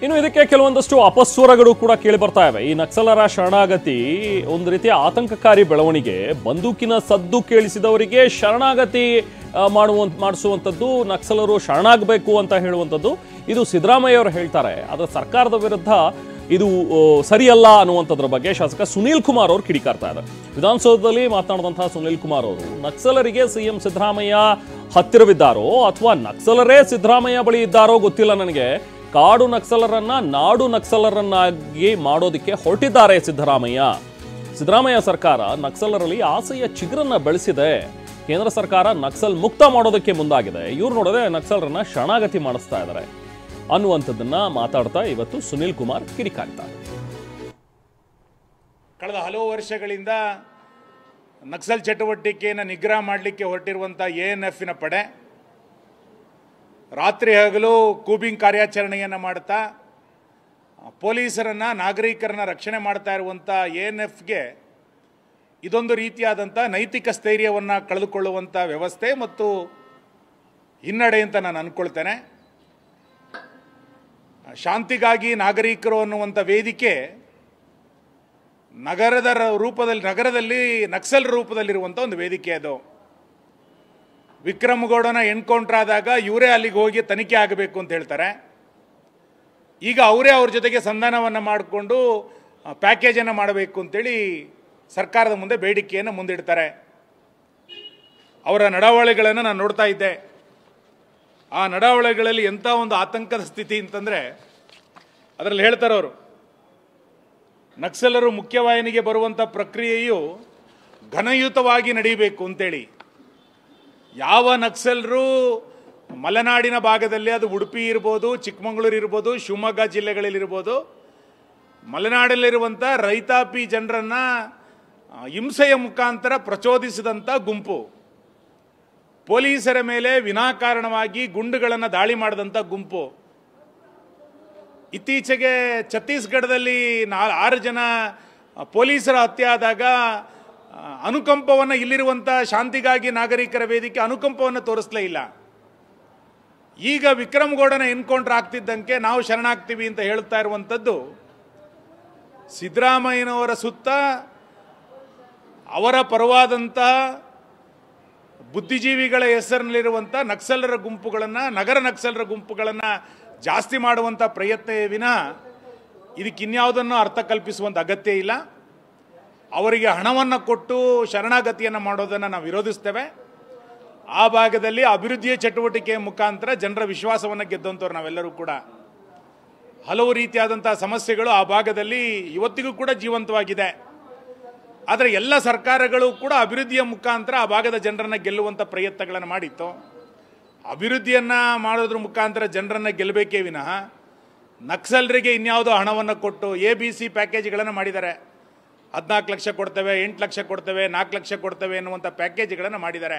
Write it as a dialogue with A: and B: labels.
A: ಇನ್ನು ಇದಕ್ಕೆ ಕೆಲವೊಂದಷ್ಟು ಅಪಸ್ವರಗಳು ಕೂಡ ಕೇಳಿ ಬರ್ತಾ ಇವೆ. ಈ ನಕ್ಸಲರ ಶರಣಾಗತಿ ಒಂದು ರೀತಿಯ ಆತಂಕಕಾರಿ ಬೆಳವಣಿಗೆ. ಬಂದೂಕಿನ ಸದ್ದು ಕೇಳಿಸಿದವರಿಗೆ ಶರಣಾಗತಿ ಮಾಡಿಸುವಂಥದ್ದು, ನಕ್ಸಲರು ಶರಣಾಗಬೇಕು ಅಂತ ಹೇಳುವಂಥದ್ದು ಇದು ಸಿದ್ದರಾಮಯ್ಯ ಅವರು ಹೇಳ್ತಾರೆ. ಆದರೆ ಸರ್ಕಾರದ ವಿರುದ್ಧ ಇದು ಸರಿಯಲ್ಲ ಅನ್ನುವಂಥದ್ರ ಬಗ್ಗೆ ಶಾಸಕ ಸುನೀಲ್ ಕುಮಾರ್ ಅವರು ಕಿಡಿಕಾರ್ತಾ ಇದ್ದಾರೆ. ವಿಧಾನಸೌಧದಲ್ಲಿ ಮಾತನಾಡಿದಂತಹ ಸುನೀಲ್ ಕುಮಾರ್ ಅವರು ನಕ್ಸಲರಿಗೆ ಸಿಎಂ ಸಿದ್ದರಾಮಯ್ಯ ಹತ್ತಿರವಿದ್ದಾರೋ ಅಥವಾ ನಕ್ಸಲರೇ ಸಿದ್ದರಾಮಯ್ಯ ಬಳಿ ಇದ್ದಾರೋ ಗೊತ್ತಿಲ್ಲ ನನಗೆ. ಕಾಡು ನಕ್ಸಲರನ್ನ ನಾಡು ನಕ್ಸಲರನ್ನಾಗಿ ಮಾಡೋದಕ್ಕೆ ಹೊರಟಿದ್ದಾರೆ ಸಿದ್ದರಾಮಯ್ಯ ಸರ್ಕಾರ ನಕ್ಸಲರಲ್ಲಿ ಆಸೆಯ ಚಿಗುರನ್ನ ಬೆಳೆಸಿದೆ. ಕೇಂದ್ರ ಸರ್ಕಾರ ನಕ್ಸಲ್ ಮುಕ್ತ ಮಾಡೋದಕ್ಕೆ ಮುಂದಾಗಿದೆ. ಇವ್ರು ನೋಡಿದ್ರೆ ನಕ್ಸಲರನ್ನ ಶರಣಾಗತಿ ಮಾಡಿಸ್ತಾ ಇದ್ದಾರೆ ಅನ್ನುವಂಥದ್ದನ್ನ ಮಾತಾಡ್ತಾ ಇವತ್ತು ಸುನೀಲ್ ಕುಮಾರ್ ಕಿಡಿಕಾರ್ತಾರೆ.
B: ಕಳೆದ ಹಲವು ವರ್ಷಗಳಿಂದ ನಕ್ಸಲ್ ಚಟುವಟಿಕೆಯನ್ನು ನಿಗ್ರಹ ಮಾಡಲಿಕ್ಕೆ ಹೊರಟಿರುವಂಥ ANFನ ಪಡೆ ರಾತ್ರಿ ಹಗಲು ಕೂಬಿಂಗ್ ಕಾರ್ಯಾಚರಣೆಯನ್ನು ಮಾಡ್ತಾ ಪೊಲೀಸರನ್ನು ನಾಗರಿಕರನ್ನು ರಕ್ಷಣೆ ಮಾಡ್ತಾ ಇರುವಂಥ ANFಗೆ ಇದೊಂದು ರೀತಿಯಾದಂಥ ನೈತಿಕ ಸ್ಥೈರ್ಯವನ್ನು ಕಳೆದುಕೊಳ್ಳುವಂಥ ವ್ಯವಸ್ಥೆ ಮತ್ತು ಹಿನ್ನಡೆ ಅಂತ ನಾನು ಅಂದ್ಕೊಳ್ತೇನೆ. ಶಾಂತಿಗಾಗಿ ನಾಗರಿಕರು ಅನ್ನುವಂಥ ವೇದಿಕೆ ನಗರದಲ್ಲಿ ನಕ್ಸಲ್ ರೂಪದಲ್ಲಿರುವಂಥ ಒಂದು ವೇದಿಕೆ ಅದು. ವಿಕ್ರಮಗೌಡನ ಎನ್ಕೌಂಟರ್ ಆದಾಗ ಇವರೇ ಅಲ್ಲಿಗೆ ಹೋಗಿ ತನಿಖೆ ಆಗಬೇಕು ಅಂತ ಹೇಳ್ತಾರೆ. ಈಗ ಅವರೇ ಅವ್ರ ಜೊತೆಗೆ ಸಂಧಾನವನ್ನು ಮಾಡಿಕೊಂಡು ಪ್ಯಾಕೇಜನ್ನು ಮಾಡಬೇಕು ಅಂತೇಳಿ ಸರ್ಕಾರದ ಮುಂದೆ ಬೇಡಿಕೆಯನ್ನು ಮುಂದಿಡ್ತಾರೆ. ಅವರ ನಡವಳಿಕೆಗಳನ್ನು ನಾನು ನೋಡ್ತಾ ಇದ್ದೆ. ಆ ನಡವಳಿಕೆಗಳಲ್ಲಿ ಎಂಥ ಒಂದು ಆತಂಕದ ಸ್ಥಿತಿ ಅಂತಂದರೆ ಅದರಲ್ಲಿ ಹೇಳ್ತಾರೆ ಅವರು, ನಕ್ಸಲರು ಮುಖ್ಯವಾಹಿನಿಗೆ ಬರುವಂಥ ಪ್ರಕ್ರಿಯೆಯು ಘನಯುತವಾಗಿ ನಡೀಬೇಕು ಅಂತೇಳಿ. ಯಾವ ನಕ್ಸಲರು ಮಲೆನಾಡಿನ ಭಾಗದಲ್ಲಿ, ಅದು ಉಡುಪಿ ಇರ್ಬೋದು, ಚಿಕ್ಕಮಗಳೂರು ಇರ್ಬೋದು, ಶಿವಮೊಗ್ಗ ಜಿಲ್ಲೆಗಳಲ್ಲಿರ್ಬೋದು, ಮಲೆನಾಡಲ್ಲಿರುವಂಥ ರೈತಾಪಿ ಜನರನ್ನು ಹಿಂಸೆಯ ಮುಖಾಂತರ ಪ್ರಚೋದಿಸಿದಂಥ ಗುಂಪು, ಪೊಲೀಸರ ಮೇಲೆ ವಿನಾಕಾರಣವಾಗಿ ಗುಂಡುಗಳನ್ನು ದಾಳಿ ಮಾಡಿದಂಥ ಗುಂಪು, ಇತ್ತೀಚೆಗೆ ಛತ್ತೀಸ್ಗಢದಲ್ಲಿ 6 ಜನ ಪೊಲೀಸರ ಹತ್ಯೆ ಆದಾಗ ಅನುಕಂಪವನ್ನು ಇಲ್ಲಿರುವಂಥ ಶಾಂತಿಗಾಗಿ ನಾಗರಿಕರ ವೇದಿಕೆ ಅನುಕಂಪವನ್ನು ತೋರಿಸಲೇ ಇಲ್ಲ. ಈಗ ವಿಕ್ರಮಗೌಡನ ಎನ್ಕೌಂಟರ್ ಆಗ್ತಿದ್ದಂಗೆ ನಾವು ಶರಣಾಗ್ತೀವಿ ಅಂತ ಹೇಳ್ತಾ ಇರುವಂಥದ್ದು ಸಿದ್ದರಾಮಯ್ಯನವರ ಸುತ್ತ ಅವರ ಪರವಾದಂಥ ಬುದ್ಧಿಜೀವಿಗಳ ಹೆಸರಿನಲ್ಲಿರುವಂಥ ನಕ್ಸಲರ ಗುಂಪುಗಳನ್ನು, ನಗರ ನಕ್ಸಲರ ಗುಂಪುಗಳನ್ನು ಜಾಸ್ತಿ ಮಾಡುವಂಥ ಪ್ರಯತ್ನವೇ ವಿನಃ ಇದಕ್ಕಿನ್ಯಾವುದನ್ನು ಅರ್ಥ ಕಲ್ಪಿಸುವಂಥ ಅಗತ್ಯ ಇಲ್ಲ. ಅವರಿಗೆ ಹಣವನ್ನು ಕೊಟ್ಟು ಶರಣಾಗತಿಯನ್ನು ಮಾಡೋದನ್ನು ನಾವು ವಿರೋಧಿಸ್ತೇವೆ. ಆ ಭಾಗದಲ್ಲಿ ಅಭಿವೃದ್ಧಿಯ ಚಟುವಟಿಕೆಯ ಮುಖಾಂತರ ಜನರ ವಿಶ್ವಾಸವನ್ನು ಗೆದ್ದಂಥವ್ರು ನಾವೆಲ್ಲರೂ ಕೂಡ. ಹಲವು ರೀತಿಯಾದಂಥ ಸಮಸ್ಯೆಗಳು ಆ ಭಾಗದಲ್ಲಿ ಇವತ್ತಿಗೂ ಕೂಡ ಜೀವಂತವಾಗಿದೆ. ಆದರೆ ಎಲ್ಲ ಸರ್ಕಾರಗಳು ಕೂಡ ಅಭಿವೃದ್ಧಿಯ ಮುಖಾಂತರ ಆ ಭಾಗದ ಜನರನ್ನು ಗೆಲ್ಲುವಂಥ ಪ್ರಯತ್ನಗಳನ್ನು ಮಾಡಿತ್ತು. ಅಭಿವೃದ್ಧಿಯನ್ನು ಮಾಡೋದ್ರ ಮುಖಾಂತರ ಜನರನ್ನು ಗೆಲ್ಲಬೇಕೇ ವಿನಃ ನಕ್ಸಲರಿಗೆ ಇನ್ಯಾವುದೋ ಹಣವನ್ನು ಕೊಟ್ಟು ABC ಪ್ಯಾಕೇಜ್ಗಳನ್ನು ಮಾಡಿದ್ದಾರೆ. 14 ಲಕ್ಷ ಕೊಡ್ತೇವೆ, 8 ಲಕ್ಷ ಕೊಡ್ತೇವೆ, 4 ಲಕ್ಷ ಕೊಡ್ತೇವೆ ಎನ್ನುವಂಥ ಪ್ಯಾಕೇಜ್ಗಳನ್ನು ಮಾಡಿದ್ದಾರೆ.